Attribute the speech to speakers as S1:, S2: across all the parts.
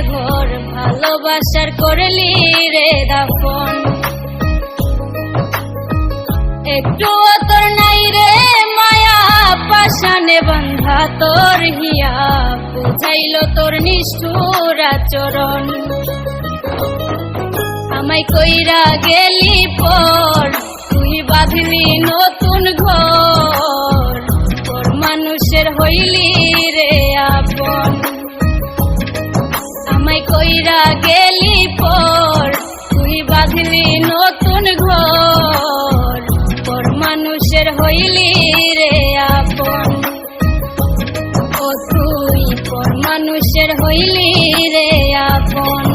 S1: ঘর ভালোবাসার করলি রে দাফন। একটু তোর নাই রে মায়া পাশানে বান্ধা তোর হিয়া, বুঝাইল তোর নিষ্ঠুর আচরণ। আমায় কইরা গেলি পর তুই বাঁধলি নতুন ঘর, তোর মানুষের হইলি রে আপন। আমায় কইরা গেলি পর তুই বাঁধলি নতুন ঘর, তোর মানুষের হইলি রে আপন। ও তুই পর মানুষের হইলি রে আপন।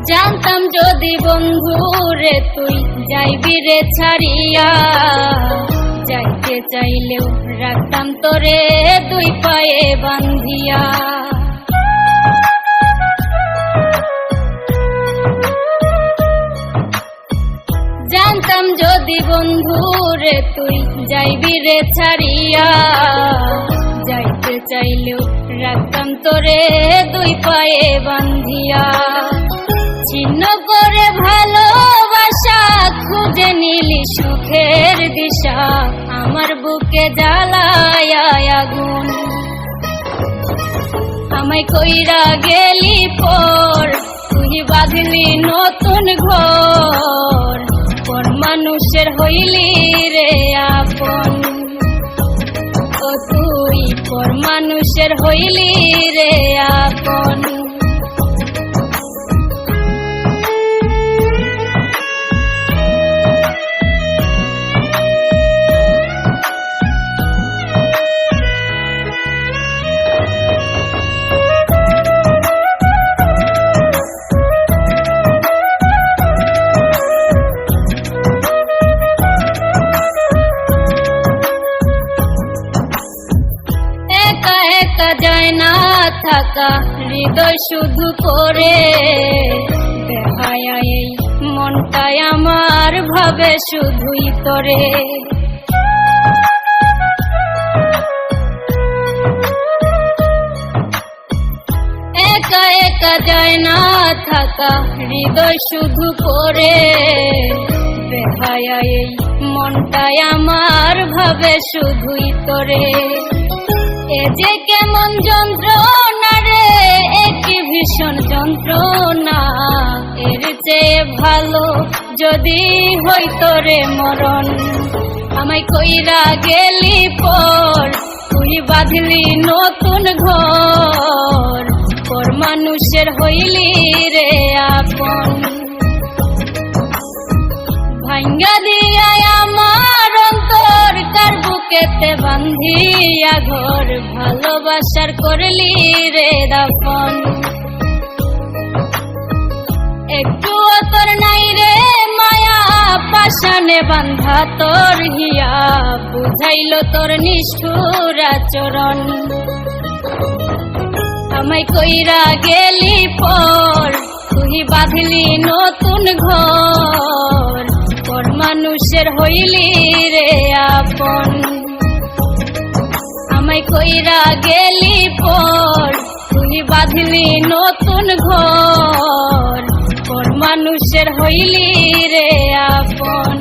S1: জানতাম যদি বন্ধু রে তুই যাইবি রে ছাড়িয়া, যাইতে চাইলেও রাখতাম তোরে দুই পায়ে বান্ধিয়া। জানতাম যদি বন্ধু রে তুই যাইবি রে ছাড়িয়া, যাইতে চাইলেও রাখতাম তোরে দুই পায়ে বান্ধিয়া। ছিন্ন করে ভালোবাসা খুঁজে নিলি সুখের দিশা, আমার বুকে জ্বালায় আগুন। আমায় কইরা গেলি পর তুই বাঁধলি নতুন ঘর, পর মানুষের হইলি রে আপন। ও তুই পর মানুষের হইলি রে আপন। একা যায় না থাকা হৃদয় শুধু করে, বেহায়া এই মনটাই আমার ভাবে শুধুই তোরে। একা একা যায় না থাকা হৃদয় শুধু করে, বেহায়া এই মনটাই আমার ভাবে শুধুই তোরে। এ যে কেমন যন্ত্রণা রে, একই ভীষণ যন্ত্রণা, এর চেয়ে ভালো যদি হইতো রে মরণ। আমায় কইরা গেলি পর তুই বাঁধলি নতুন ঘর, পর মানুষের হইলি রে আপন। ভাঙ্গা দিয়া আমার অন্তর কার বুকেতে বান্ধিয়া ঘর, ভালোবাসার করলি রে দাফন। একটু তোর নাই রে মায়া পাশানে বান্ধা তোর হিয়া, বুঝাইল তোর নিষ্ঠুর আচরণ। আমায় কইরা গেলি পর তুই বাঁধলি নতুন ঘর, পর মানুষের হইলি রে আপন। আমায় কইরা গেলি পর তুই বাঁধলি নতুন ঘর, পর মানুষের হইলি রে আপন।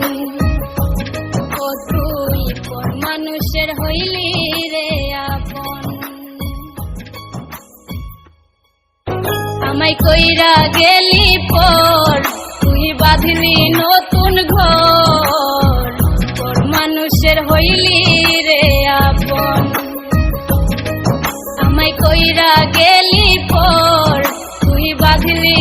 S1: ও তুই পর মানুষের হইলি রে আপন। আমায় কইরা গেলি পর তুই বাঁধলি নতুন ঘর, পর মানুষের হইলি রে আপন। আমায় কইরা গেলি পর তুই বাঁধলি